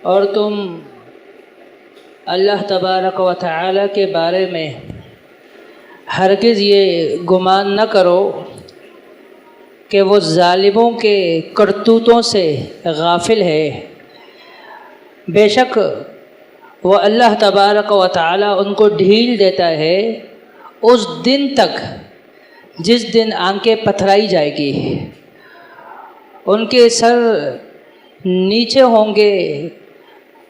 اور تم اللہ تبارک و تعالی کے بارے میں ہرگز یہ گمان نہ کرو کہ وہ ظالموں کے کرتوتوں سے غافل ہے۔ بے شک وہ اللہ تبارک و تعالی ان کو ڈھیل دیتا ہے اس دن تک جس دن آنکھیں پتھرائی جائے گی، ان کے سر نیچے ہوں گے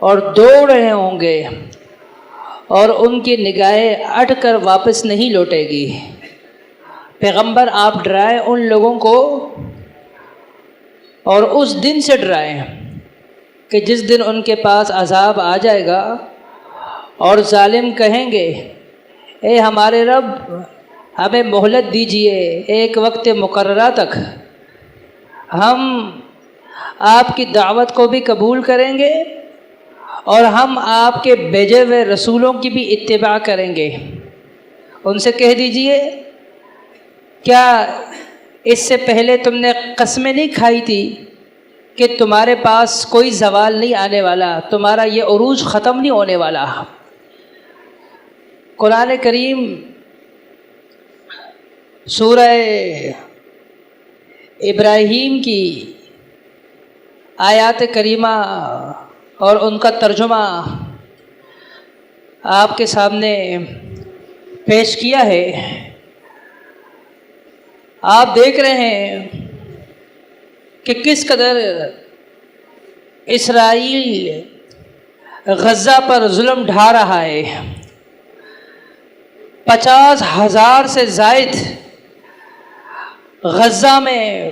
اور دوڑ رہے ہوں گے اور ان کی نگاہیں اٹھ کر واپس نہیں لوٹے گی۔ پیغمبر آپ ڈرائیں ان لوگوں کو اور اس دن سے ڈرائیں کہ جس دن ان کے پاس عذاب آ جائے گا اور ظالم کہیں گے اے ہمارے رب ہمیں مہلت دیجئے ایک وقت مقررہ تک، ہم آپ کی دعوت کو بھی قبول کریں گے اور ہم آپ کے بھیجے ہوئے رسولوں کی بھی اتباع کریں گے۔ ان سے کہہ دیجئے کیا اس سے پہلے تم نے قسمیں نہیں کھائی تھی کہ تمہارے پاس کوئی زوال نہیں آنے والا، تمہارا یہ عروج ختم نہیں ہونے والا۔ قرآن کریم سورہ ابراہیم کی آیات کریمہ اور ان کا ترجمہ آپ کے سامنے پیش کیا ہے۔ آپ دیکھ رہے ہیں کہ کس قدر اسرائیل غزہ پر ظلم ڈھا رہا ہے۔ 50,000 سے زائد غزہ میں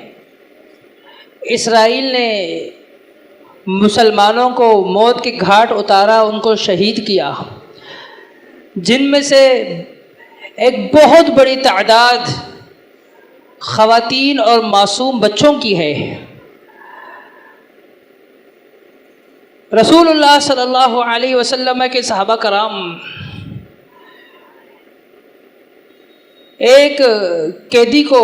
اسرائیل نے مسلمانوں کو موت کے گھاٹ اتارا، ان کو شہید کیا، جن میں سے ایک بہت بڑی تعداد خواتین اور معصوم بچوں کی ہے۔ رسول اللہ صلی اللہ علیہ وسلم کے صحابہ کرام ایک قیدی کو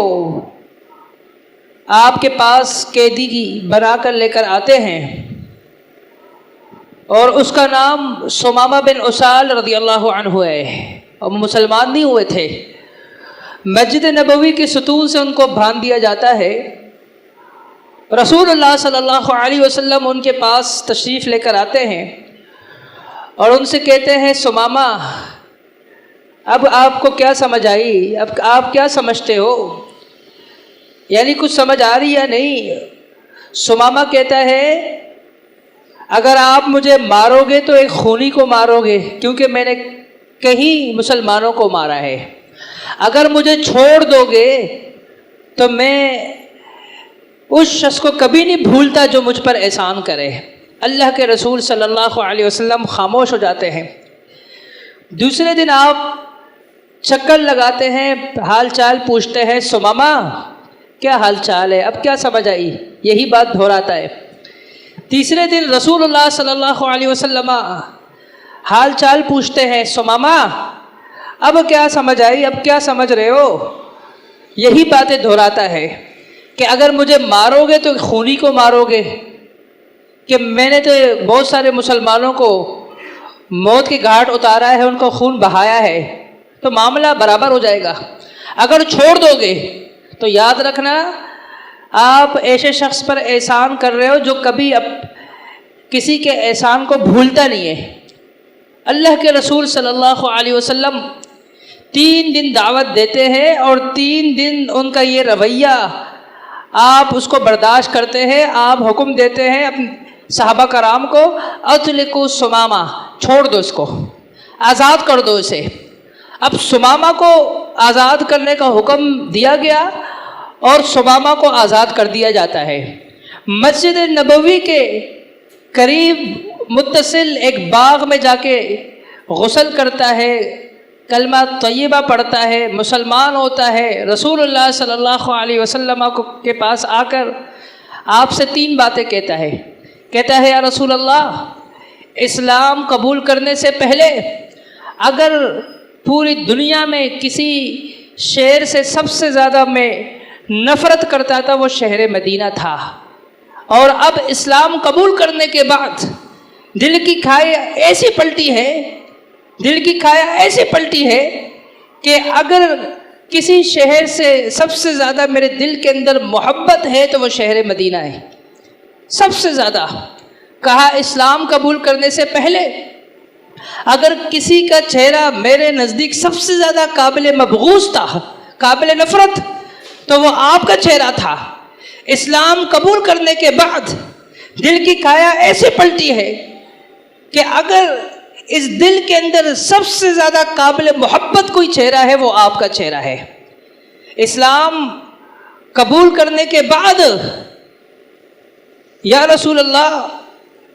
آپ کے پاس قیدی کی بنا کر لے کر آتے ہیں اور اس کا نام ثمامہ بن اسال رضی اللہ عنہ ہے، اور مسلمان نہیں ہوئے تھے۔ مسجد نبوی کے ستون سے ان کو باندھ دیا جاتا ہے۔ رسول اللہ صلی اللہ علیہ وسلم ان کے پاس تشریف لے کر آتے ہیں اور ان سے کہتے ہیں ثمامہ اب آپ کو کیا سمجھ آئی، اب آپ کیا سمجھتے ہو، یعنی کچھ سمجھ آ رہی یا نہیں؟ ثمامہ کہتا ہے اگر آپ مجھے مارو گے تو ایک خونی کو مارو گے، کیونکہ میں نے کئی مسلمانوں کو مارا ہے، اگر مجھے چھوڑ دو گے تو میں اس شخص کو کبھی نہیں بھولتا جو مجھ پر احسان کرے۔ اللہ کے رسول صلی اللہ علیہ وسلم خاموش ہو جاتے ہیں۔ دوسرے دن آپ چکر لگاتے ہیں، حال چال پوچھتے ہیں، ثمامہ کیا حال چال ہے، اب کیا سمجھ آئی؟ یہی بات دہراتا ہے۔ تیسرے دن رسول اللہ صلی اللہ علیہ وسلم حال چال پوچھتے ہیں، ثمامہ اب کیا سمجھ آئی، اب کیا سمجھ رہے ہو؟ یہی باتیں دہراتا ہے کہ اگر مجھے مارو گے تو خونی کو مارو گے، کہ میں نے تو بہت سارے مسلمانوں کو موت کے گھاٹ اتارا ہے، ان کو خون بہایا ہے، تو معاملہ برابر ہو جائے گا۔ اگر چھوڑ دو گے تو یاد رکھنا آپ ایسے شخص پر احسان کر رہے ہو جو کبھی اب کسی کے احسان کو بھولتا نہیں ہے۔ اللہ کے رسول صلی اللہ علیہ وسلم 3 دن دعوت دیتے ہیں اور 3 دن ان کا یہ رویہ آپ اس کو برداشت کرتے ہیں۔ آپ حکم دیتے ہیں اپنے صحابہ کرام کو اطلقوا ثمامہ، چھوڑ دو اس کو، آزاد کر دو اسے۔ اب ثمامہ کو آزاد کرنے کا حکم دیا گیا اور ثمامہ کو آزاد کر دیا جاتا ہے۔ مسجد نبوی کے قریب متصل ایک باغ میں جا کے غسل کرتا ہے، کلمہ طیبہ پڑھتا ہے، مسلمان ہوتا ہے۔ رسول اللہ صلی اللہ علیہ وسلم کے پاس آ کر آپ سے 3 باتیں کہتا ہے۔ کہتا ہے یا رسول اللہ، اسلام قبول کرنے سے پہلے اگر پوری دنیا میں کسی شہر سے سب سے زیادہ میں نفرت کرتا تھا وہ شہر مدینہ تھا، اور اب اسلام قبول کرنے کے بعد دل کی کھایا ایسی پلٹی ہے، دل کی کھایا ایسی پلٹی ہے کہ اگر کسی شہر سے سب سے زیادہ میرے دل کے اندر محبت ہے تو وہ شہر مدینہ ہے، سب سے زیادہ۔ کہا اسلام قبول کرنے سے پہلے اگر کسی کا چہرہ میرے نزدیک سب سے زیادہ قابل مبغوض تھا، قابل نفرت، تو وہ آپ کا چہرہ تھا۔ اسلام قبول کرنے کے بعد دل کی کھایا ایسی پلٹی ہے کہ اگر اس دل کے اندر سب سے زیادہ قابل محبت کوئی چہرہ ہے وہ آپ کا چہرہ ہے۔ اسلام قبول کرنے کے بعد یا رسول اللہ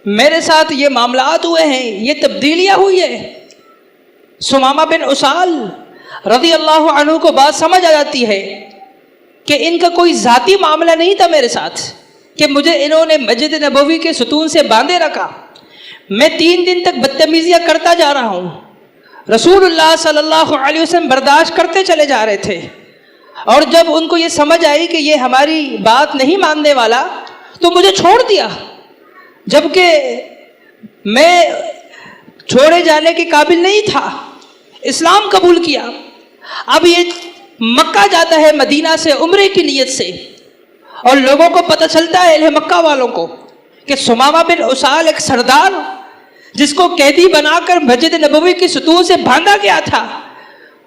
میرے ساتھ یہ معاملات ہوئے ہیں، یہ تبدیلیاں ہوئی ہیں۔ ثمامہ بن اسال رضی اللہ عنہ کو بات سمجھ آ جاتی ہے کہ ان کا کوئی ذاتی معاملہ نہیں تھا میرے ساتھ، کہ مجھے انہوں نے مسجد نبوی کے ستون سے باندھے رکھا، میں 3 دن تک بدتمیزیاں کرتا جا رہا ہوں، رسول اللہ صلی اللہ علیہ وسلم برداشت کرتے چلے جا رہے تھے، اور جب ان کو یہ سمجھ آئی کہ یہ ہماری بات نہیں ماننے والا تو مجھے چھوڑ دیا، جبکہ میں چھوڑے جانے کے قابل نہیں تھا، اسلام قبول کیا۔ اب یہ مکہ جاتا ہے مدینہ سے عمرے کی نیت سے، اور لوگوں کو پتہ چلتا ہے اہل مکہ والوں کو کہ ثمامہ بن اسال ایک سردار جس کو قیدی بنا کر مسجد نبوی کی ستون سے باندھا گیا تھا،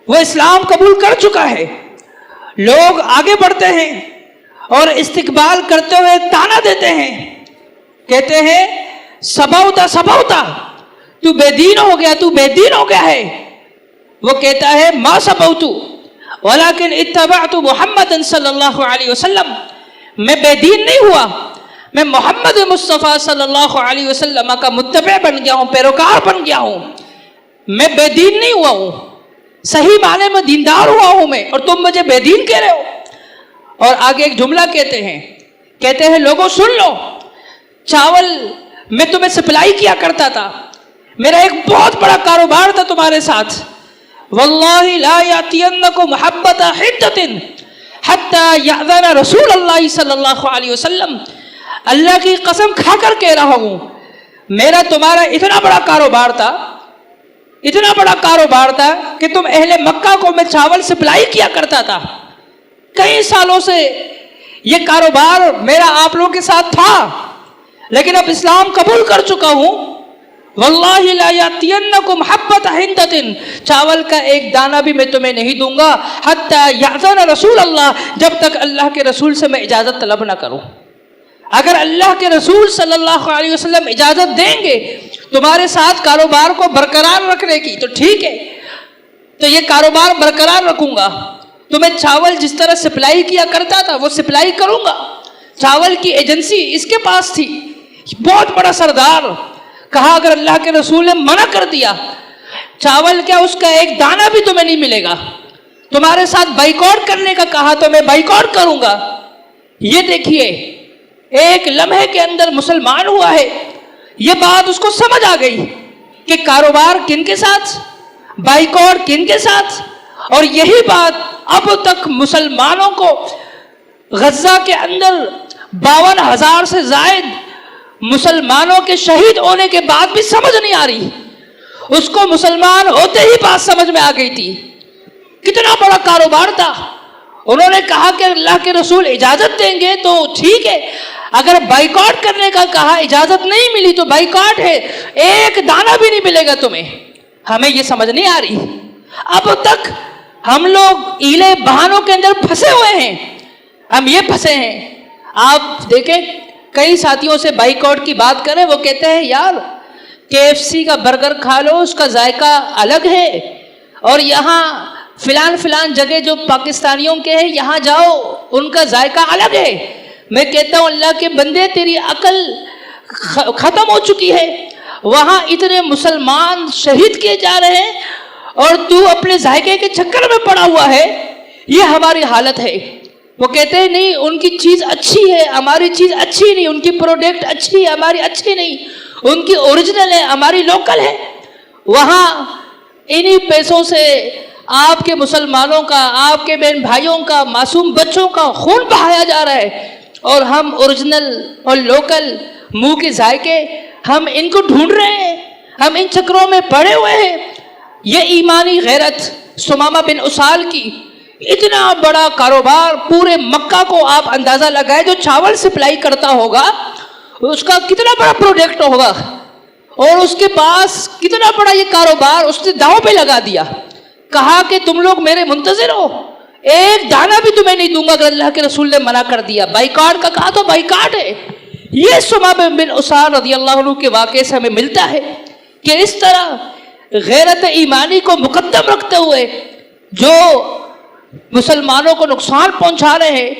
وہ اسلام قبول کر چکا ہے۔ لوگ آگے بڑھتے ہیں اور استقبال کرتے ہوئے تانا دیتے ہیں، کہتے ہیں سبوتا سبوتا، تو بے دین ہو گیا، تو بے دین ہو گیا ہے۔ وہ کہتا ہے ما سبوتو ولیکن اتبعت محمد صلی اللہ علیہ وسلم، میں بے دین نہیں ہوا، میں محمد مصطفیٰ صلی اللہ علیہ وسلم کا متبع بن گیا ہوں، پیروکار بن گیا ہوں، میں بے دین نہیں ہوا ہوں، صحیح معنی میں دیندار ہوا ہوں میں، اور تم مجھے بے دین کہہ رہے ہو۔ اور آگے ایک جملہ کہتے ہیں لوگوں سن لو، چاول میں تمہیں سپلائی کیا کرتا تھا، میرا ایک بہت بڑا کاروبار تھا تمہارے ساتھ، واللہ لا یاتینکم محبت حدت حتی یأذن رسول اللہ صلی اللہ علیہ وسلم، اللہ کی قسم کھا کر کہہ رہا ہوں، میرا تمہارا اتنا بڑا کاروبار تھا کہ تم اہل مکہ کو میں چاول سپلائی کیا کرتا تھا، کئی سالوں سے یہ کاروبار میرا آپ لوگوں کے ساتھ تھا، لیکن اب اسلام قبول کر چکا ہوں، واللہ لا یاتینکم حبۃ حنطۃ، چاول کا ایک دانہ بھی میں تمہیں نہیں دوں گا، حتی یأذن رسول اللہ، جب تک اللہ کے رسول سے میں اجازت طلب نہ کروں۔ اگر اللہ کے رسول صلی اللہ علیہ وسلم اجازت دیں گے تمہارے ساتھ کاروبار کو برقرار رکھنے کی تو ٹھیک ہے، تو یہ کاروبار برقرار رکھوں گا، تمہیں چاول جس طرح سپلائی کیا کرتا تھا وہ سپلائی کروں گا۔ چاول کی ایجنسی اس کے پاس تھی، بہت بڑا سردار، کہا اگر اللہ کے رسول نے منع کر دیا چاول کیا اس کا ایک دانہ بھی تمہیں نہیں ملے گا، تمہارے ساتھ بائیکاٹ کرنے کا کہا تو میں بائیکاٹ کروں گا۔ یہ دیکھیے ایک لمحے کے اندر مسلمان ہوا ہے، یہ بات اس کو سمجھ آ گئی کہ کاروبار کن کے ساتھ، بائیکاٹ کن کے ساتھ، اور یہی بات اب تک مسلمانوں کو غزہ کے اندر 52,000 سے زائد مسلمانوں کے شہید ہونے کے بعد بھی سمجھ نہیں آ رہی، اس کو مسلمان ہوتے ہی بات سمجھ میں آ گئی تھی، کتنا بڑا کاروبار تھا۔ انہوں نے کہا کہ اللہ کے رسول اجازت دیں گے تو ٹھیک ہے، اگر بائیکاٹ کرنے کا کہا اجازت نہیں ملی تو بائیکاٹ ہے، ایک دانہ بھی نہیں ملے گا تمہیں۔ ہمیں یہ سمجھ نہیں آ رہی، اب تک ہم لوگ ایلے بہانوں کے اندر پھنسے ہوئے ہیں، ہم یہ پھنسے ہیں۔ آپ دیکھیں کئی ساتھیوں سے بائیکاٹ کی بات کریں، وہ کہتے ہیں یار KFC کا برگر کھا لو، اس کا ذائقہ الگ ہے، اور یہاں فلان جگہ جو پاکستانیوں کے ہیں یہاں جاؤ ان کا ذائقہ الگ ہے۔ میں کہتا ہوں اللہ کے بندے تیری عقل ختم ہو چکی ہے، وہاں اتنے مسلمان شہید کیے جا رہے ہیں اور تو اپنے ذائقے کے چکر میں پڑا ہوا ہے، یہ ہماری حالت ہے۔ وہ کہتے ہیں نہیں ان کی چیز اچھی ہے، ہماری چیز اچھی نہیں، ان کی پروڈکٹ اچھی ہے، ہماری اچھی نہیں، ان کی اوریجنل ہے، ہماری لوکل ہے۔ وہاں انہی پیسوں سے آپ کے مسلمانوں کا، آپ کے بہن بھائیوں کا، معصوم بچوں کا خون بہایا جا رہا ہے، اور ہم اوریجنل اور لوکل منہ کے ذائقے ہم ان کو ڈھونڈ رہے ہیں, ہم ان چکروں میں پڑے ہوئے ہیں. یہ ایمانی غیرت ثمامہ بن اسال کی, اتنا بڑا کاروبار پورے مکہ کو آپ اندازہ لگائے, جو چاول سپلائی کرتا ہوگا اس کا کتنا بڑا پروڈکٹ ہوگا, اور اس کے پاس کتنا بڑا یہ کاروبار اس نے داؤں پہ لگا دیا. کہا کہ تم لوگ میرے منتظر ہو, ایک دانہ بھی تمہیں نہیں دوں گا اگر اللہ کے رسول نے منع کر دیا. بائیکاٹ کا کہا تو بائیکاٹ ہے. یہ ثمامہ بن اسال رضی اللہ عنہ کے واقعے سے ہمیں ملتا ہے کہ اس طرح غیرت ایمانی کو مقدم رکھتے ہوئے جو مسلمانوں کو نقصان پہنچا رہے ہیں,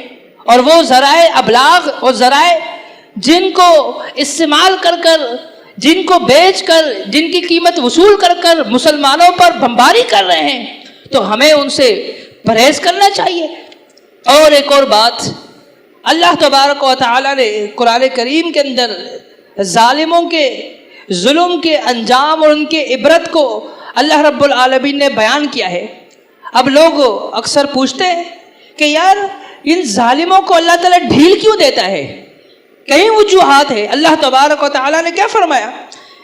اور وہ ذرائع ابلاغ اور ذرائع جن کو استعمال کر کر, جن کو بیچ کر, جن کی قیمت وصول کر کر مسلمانوں پر بمباری کر رہے ہیں, تو ہمیں ان سے پرہیز کرنا چاہیے. اور ایک اور بات, اللہ تبارک و تعالیٰ نے قرآن کریم کے اندر ظالموں کے ظلم کے انجام اور ان کے عبرت کو اللہ رب العالمین نے بیان کیا ہے. اب لوگ اکثر پوچھتے ہیں کہ یار ان ظالموں کو اللہ تعالیٰ ڈھیل کیوں دیتا ہے؟ کئی وجوہات ہے. اللہ تبارک و تعالیٰ نے کیا فرمایا؟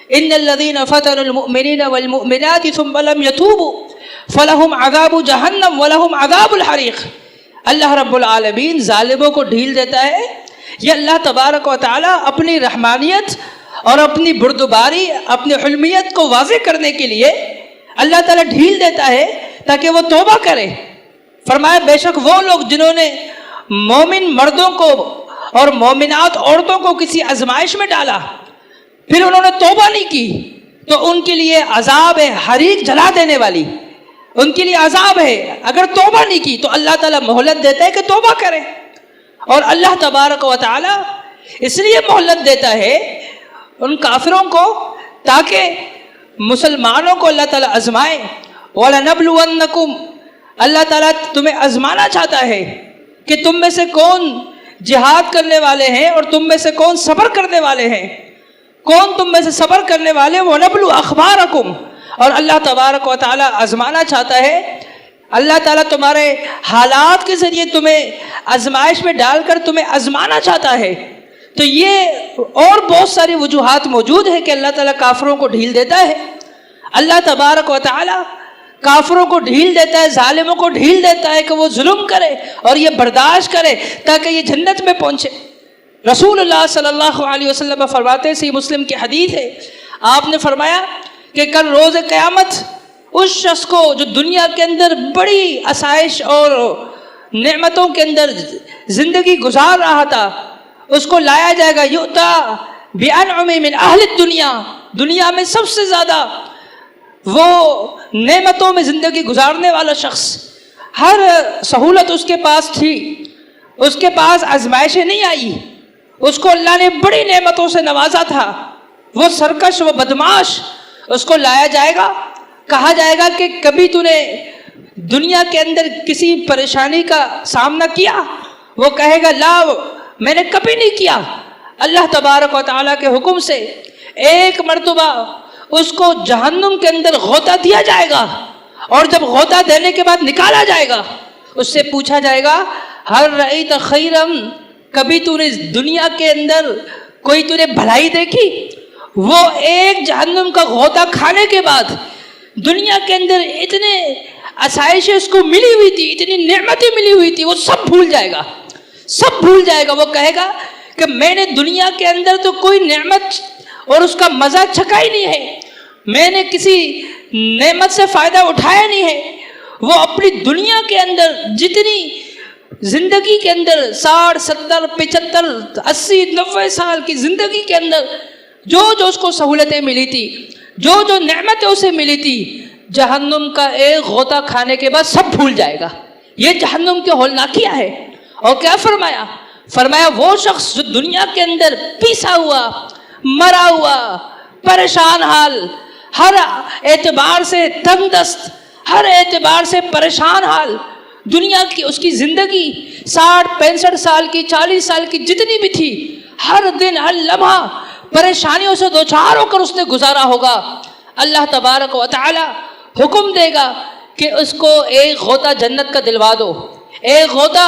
ان الذین فتنوا المؤمنین والمؤمنات ثم لم يتوبوا فلہم عذاب جہنم ولہم عذاب الحریق. اللہ رب العالمین ظالموں کو ڈھیل دیتا ہے. یہ اللہ تبارک و تعالیٰ اپنی رحمانیت اور اپنی بردباری, اپنی حلمیت کو واضح کرنے کے لیے اللہ تعالیٰ ڈھیل دیتا ہے تاکہ وہ توبہ کرے. فرمایا بے شک وہ لوگ جنہوں نے مومن مردوں کو اور مومنات عورتوں کو کسی آزمائش میں ڈالا, پھر انہوں نے توبہ نہیں کی, تو ان کے لیے عذاب ہے حریق جلا دینے والی. ان کے لیے عذاب ہے. اگر توبہ نہیں کی تو اللہ تعالیٰ مہلت دیتا ہے کہ توبہ کریں. اور اللہ تبارک و تعالیٰ اس لیے مہلت دیتا ہے ان کافروں کو تاکہ مسلمانوں کو اللہ تعالیٰ آزمائے. وَلَنَبْلُوَنَّكُمْ, اللہ تعالیٰ تمہیں آزمانا چاہتا ہے کہ تم میں سے کون جہاد کرنے والے ہیں اور تم میں سے کون صبر کرنے والے ہیں, کون تم میں سے صبر کرنے والے. وَنَبْلُوَ أَخْبَارَكُمْ, اور اللہ تبارک و تعالیٰ آزمانا چاہتا ہے. اللہ تعالیٰ تمہارے حالات کے ذریعے تمہیں آزمائش میں ڈال کر تمہیں آزمانا چاہتا ہے. تو یہ اور بہت ساری وجوہات موجود ہیں کہ اللہ تعالیٰ کافروں کو ڈھیل دیتا ہے. اللہ تبارک و تعالیٰ کافروں کو ڈھیل دیتا ہے, ظالموں کو ڈھیل دیتا ہے کہ وہ ظلم کرے اور یہ برداشت کرے تاکہ یہ جنت میں پہنچے. رسول اللہ صلی اللہ علیہ وسلم فرماتے ہیں, صحیح مسلم کی حدیث ہے, آپ نے فرمایا کہ کل روز قیامت اس شخص کو جو دنیا کے اندر بڑی آسائش اور نعمتوں کے اندر زندگی گزار رہا تھا, اس کو لایا جائے گا یؤتا بانعم من اہل الدنیا, دنیا میں سب سے زیادہ وہ نعمتوں میں زندگی گزارنے والا شخص, ہر سہولت اس کے پاس تھی, اس کے پاس آزمائشیں نہیں آئی, اس کو اللہ نے بڑی نعمتوں سے نوازا تھا. وہ سرکش, وہ بدماش, اس کو لایا جائے گا, کہا جائے گا کہ کبھی تو نے دنیا کے اندر کسی پریشانی کا سامنا کیا؟ وہ کہے گا لا, میں نے کبھی نہیں کیا. اللہ تبارک و تعالیٰ کے حکم سے ایک مرتبہ اس کو جہنم کے اندر غوطہ دیا جائے گا, اور جب غوطہ دینے کے بعد نکالا جائے گا, اس سے پوچھا جائے گا ہل رأیت خیرم, کبھی تو نے دنیا کے اندر کوئی تو نے بھلائی دیکھی؟ وہ ایک جہنم کا غوطہ کھانے کے بعد دنیا کے اندر اتنے آسائشیں اس کو ملی ہوئی تھی, اتنی نعمتیں ملی ہوئی تھی, وہ سب بھول جائے گا, سب بھول جائے گا. وہ کہے گا کہ میں نے دنیا کے اندر تو کوئی نعمت اور اس کا مزہ چکھا ہی نہیں ہے, میں نے کسی نعمت سے فائدہ اٹھایا نہیں ہے. وہ اپنی دنیا کے اندر جتنی زندگی کے اندر 60 70 75 80 90 سال کی زندگی کے اندر جو اس کو سہولتیں ملی تھی, جو نعمتیں اسے ملی تھی, جہنم کا ایک غوطہ کھانے کے بعد سب بھول جائے گا. یہ جہنم کی ہولناکیہ ہے. اور کیا فرمایا؟ فرمایا وہ شخص جو دنیا کے اندر پیسا ہوا, مرا ہوا, پریشان حال, ہر اعتبار سے تنگ دست, ہر اعتبار سے پریشان حال, دنیا کی اس کی زندگی 60 65 سال کی 40 سال کی جتنی بھی تھی, ہر دن ہر لمحہ پریشانیوں سے دوچار ہو کر اس نے گزارا ہوگا. اللہ تبارک و تعالی حکم دے گا کہ اس کو ایک غوطہ جنت کا دلوا دو. ایک غوطہ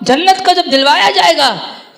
جنت کا جب دلوایا جائے گا,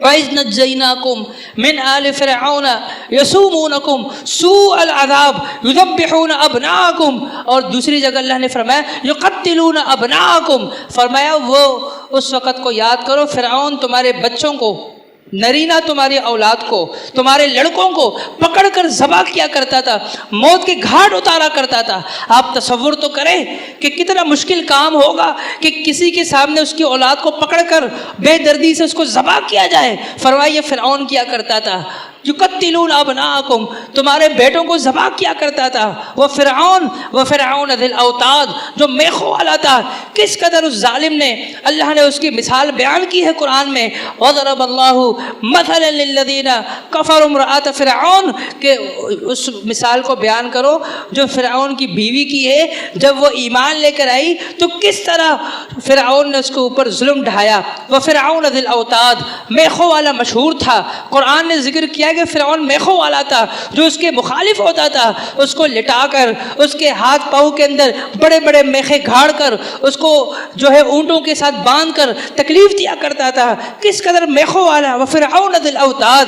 وَإِذْ نَجَّيْنَاكُمْ مِنْ آلِ فِرْعَوْنَ يَسُومُونَكُمْ سُوءَ الْعَذَابِ يُذَبِّحُونَ أَبْنَاءَكُمْ، اور دوسری جگہ اللہ نے فرمایا يُقَتِّلُونَ أَبْنَاءَكُمْ، فرمایا وہ اس وقت کو یاد کرو فرعون تمہارے بچوں کو، نرینہ تمہاری اولاد کو، تمہارے لڑکوں کو پکڑ کر ذبح کیا کرتا تھا، موت کے گھاٹ اتارا کرتا تھا۔ آپ تصور تو کریں کہ کتنا مشکل کام ہوگا کہ کسی کے سامنے اس کی اولاد کو پکڑ کر بے دردی سے اس کو ذبح کیا جائے۔ فرمایا یہ فرعون کیا کرتا تھا، یقتلون ابناءکم، تمہارے بیٹوں کو ذبح کیا کرتا تھا۔ وہ فرعون ذی الاوتاد، جو میخوں والا تھا، کس قدر اس ظالم نے، اللہ نے اس کی مثال بیان کی ہے قرآن میں، وضرب اللہ مثلا للذین کفروا امرأۃ فرعون، کہ اس مثال کو بیان کرو جو فرعون کی بیوی کی ہے، جب وہ ایمان لے کر آئی تو کس طرح فرعون نے اس کے اوپر ظلم ڈھایا۔ وہ فرعون ذی الاوتاد، میخوں والا مشہور تھا، قرآن نے ذکر کیا کہ فرعون میخوں والا تھا، جو اس کے مخالف ہوتا تھا اس کو لٹا کر، اس کے ہاتھ پاؤں کے اندر بڑے بڑے میخیں گھاڑ کر، اس کو جو ہے اونٹوں کے ساتھ باندھ کر تکلیف دیا کرتا تھا۔ کس قدر میخوں والا۔ وفرعون ذی الاوتاد،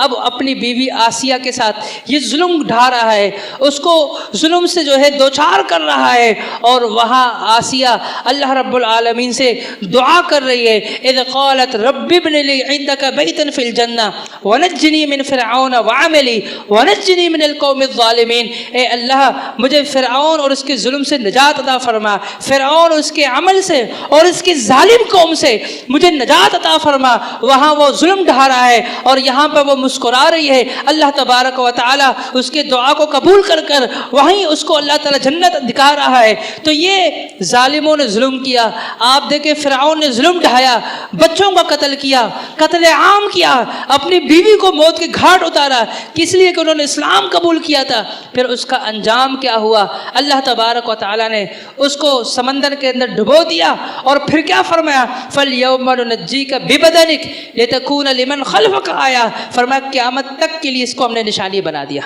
اب اپنی بیوی آسیہ کے ساتھ یہ ظلم ڈھا رہا ہے، اس کو ظلم سے جو ہے دوچار کر رہا ہے، اور وہاں آسیہ اللہ رب العالمین سے دعا کر رہی ہے، اذ قالت رب ابن لی عندک بیتا فی الجنہ ونجنی من فرعون وعملی ونجنی من القوم الظالمین، اے اللہ مجھے فرعون اور اس کے ظلم سے نجات عطا فرما، فرعون اور اس کے عمل سے اور اس کی ظالم قوم سے مجھے نجات عطا فرما۔ وہاں وہ ظلم ڈھا رہا ہے اور یہاں پہ وہ مسکرا رہی ہے۔ اللہ تبارک و تعالی اس کے دعا کو قبول کر کر وہیں اس کو اللہ تعالی جنت دکھا رہا ہے۔ تو یہ ظالموں نے ظلم کیا، آپ دیکھیں فرعون نے ظلم ڈھایا، بچوں کا قتل کیا، قتل عام کیا، اپنی بیوی کو موت کے گھاٹ اتارا، کس لیے کہ انہوں نے اسلام قبول کیا تھا۔ پھر اس کا انجام کیا ہوا؟ اللہ تبارک و تعالی نے اس کو سمندر کے اندر ڈبو دیا، اور پھر کیا فرمایا؟ فَالْيَوْمَ نُنَجِّيكَ بِبَدَنِكَ لِتَكُونَ لِمَنْ خَلْفَكَ آیَةً، فرمایا قیامت تک کے لیے اس کو ہم نے نشانی بنا دیا،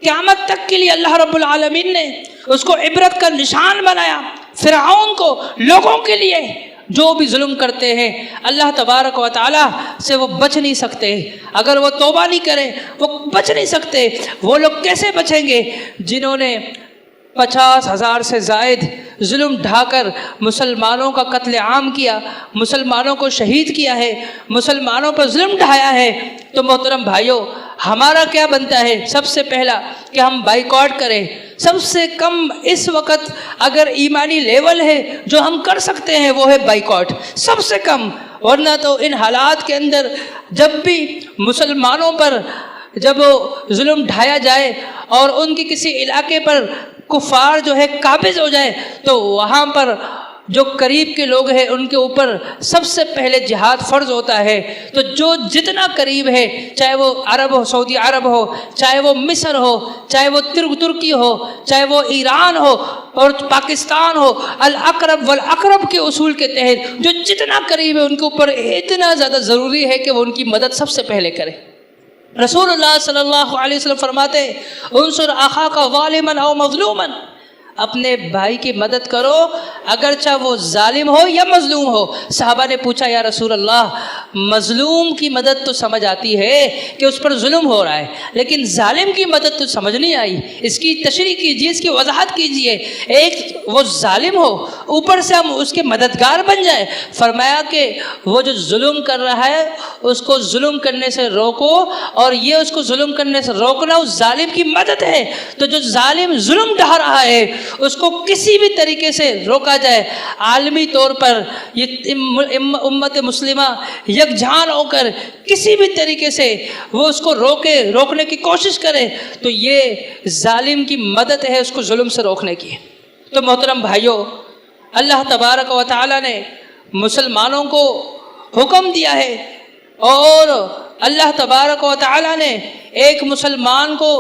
قیامت تک کے لیے اللہ رب العالمین نے اس کو عبرت کا نشان بنایا۔ فرعون کو، لوگوں کے لیے جو بھی ظلم کرتے ہیں اللہ تبارک و تعالی سے وہ بچ نہیں سکتے، اگر وہ توبہ نہیں کرے وہ بچ نہیں سکتے۔ وہ لوگ کیسے بچیں گے جنہوں نے 50,000 سے زائد ظلم ڈھا کر مسلمانوں کا قتل عام کیا، مسلمانوں کو شہید کیا ہے، مسلمانوں پر ظلم ڈھایا ہے۔ تو محترم بھائیوں، ہمارا کیا بنتا ہے؟ سب سے پہلا کہ ہم بائیکاٹ کریں۔ سب سے کم اس وقت اگر ایمانی لیول ہے جو ہم کر سکتے ہیں وہ ہے بائیکاٹ، سب سے کم۔ ورنہ تو ان حالات کے اندر جب بھی مسلمانوں پر جب ظلم ڈھایا جائے اور ان کے کسی علاقے پر کفار جو ہے قابض ہو جائے تو وہاں پر جو قریب کے لوگ ہیں ان کے اوپر سب سے پہلے جہاد فرض ہوتا ہے۔ تو جو جتنا قریب ہے، چاہے وہ عرب ہو، سعودی عرب ہو، چاہے وہ مصر ہو، چاہے وہ ترکی ہو، چاہے وہ ایران ہو اور پاکستان ہو، الاقرب والاقرب کے اصول کے تحت جو جتنا قریب ہے ان کے اوپر اتنا زیادہ ضروری ہے کہ وہ ان کی مدد سب سے پہلے کرے۔ رسول اللہ صلی اللہ علیہ وسلم فرماتے ہیں انصر اخاک ظالما او مظلوما، اپنے بھائی کی مدد کرو اگرچہ وہ ظالم ہو یا مظلوم ہو۔ صحابہ نے پوچھا یا رسول اللہ مظلوم کی مدد تو سمجھ آتی ہے کہ اس پر ظلم ہو رہا ہے، لیکن ظالم کی مدد تو سمجھ نہیں آئی، اس کی تشریح کیجیے، اس کی وضاحت کیجیے۔ ایک وہ ظالم ہو، اوپر سے ہم اس کے مددگار بن جائیں۔ فرمایا کہ وہ جو ظلم کر رہا ہے اس کو ظلم کرنے سے روکو، اور یہ اس کو ظلم کرنے سے روکنا اس ظالم کی مدد ہے۔ تو جو ظالم ظلم ڈھا رہا ہے اس کو کسی بھی طریقے سے روکا جائے، عالمی طور پر یہ امت مسلمہ یکجہان ہو کر کسی بھی طریقے سے وہ اس کو روکنے کی کوشش کرے، تو یہ ظالم کی مدد ہے اس کو ظلم سے روکنے کی۔ تو محترم بھائیوں، اللہ تبارک و تعالی نے مسلمانوں کو حکم دیا ہے، اور اللہ تبارک و تعالی نے ایک مسلمان کو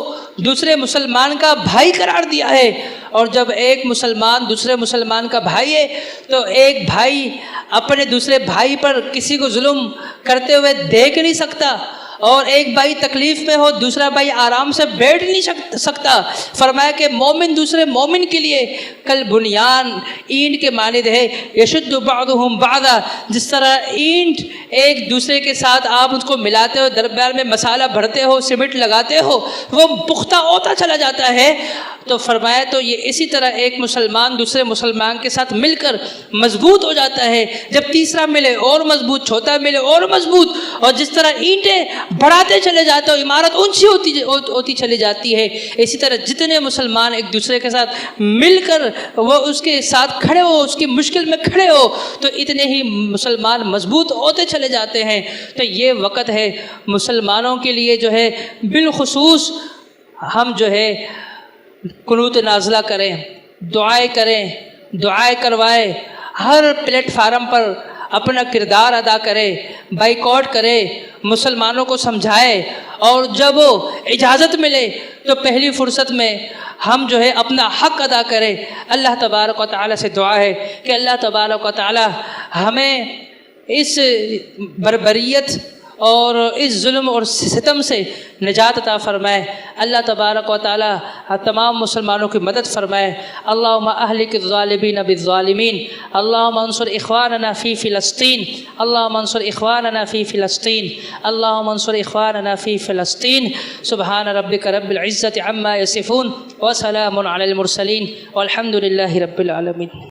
دوسرے مسلمان کا بھائی قرار دیا ہے، اور جب ایک مسلمان دوسرے مسلمان کا بھائی ہے تو ایک بھائی اپنے دوسرے بھائی پر کسی کو ظلم کرتے ہوئے دیکھ نہیں سکتا، اور ایک بھائی تکلیف میں ہو دوسرا بھائی آرام سے بیٹھ نہیں سکتا، فرمایا کہ مومن دوسرے مومن کے لیے کل بنیان اینٹ کے مانند ہے، یشد بعضهم بعضا، جس طرح اینٹ ایک دوسرے کے ساتھ آپ اس کو ملاتے ہو، درمیان میں مسالہ بھرتے ہو، سیمنٹ لگاتے ہو، وہ پختہ ہوتا چلا جاتا ہے، تو فرمایا تو یہ اسی طرح ایک مسلمان دوسرے مسلمان کے ساتھ مل کر مضبوط ہو جاتا ہے، جب تیسرا ملے اور مضبوط، چوتھا ملے اور مضبوط، اور جس طرح اینٹیں بڑھاتے چلے جاتے ہو عمارت اونچی ہوتی چلی جاتی ہے، اسی طرح جتنے مسلمان ایک دوسرے کے ساتھ مل کر وہ اس کے ساتھ کھڑے ہو، اس کی مشکل میں کھڑے ہو، تو اتنے ہی مسلمان مضبوط ہوتے چلے جاتے ہیں۔ تو یہ وقت ہے مسلمانوں کے لیے جو ہے بالخصوص ہم جو ہے قنوت نازلہ کریں، دعائیں کریں، دعائیں کروائیں، ہر پلیٹ فارم پر اپنا کردار ادا کرے، بائیکاٹ کرے، مسلمانوں کو سمجھائے، اور جب وہ اجازت ملے تو پہلی فرصت میں ہم جو ہے اپنا حق ادا کریں۔ اللہ تبارک و تعالیٰ سے دعا ہے کہ اللہ تبارک و تعالیٰ ہمیں اس بربریت اور اس ظلم اور ستم سے نجات عطا فرمائے۔ اللہ تبارک و تعالی تمام مسلمانوں کی مدد فرمائے۔ اللہم اہلک الظالمین بالظالمین، اللہم انصر اخواننا فی فلسطین، اللہم انصر اخواننا فی فلسطین، اللہم انصر اخواننا فی فلسطین۔ سبحان ربک رب العزت عما یصفون وسلام علی المرسلین والحمد للہ رب العالمین۔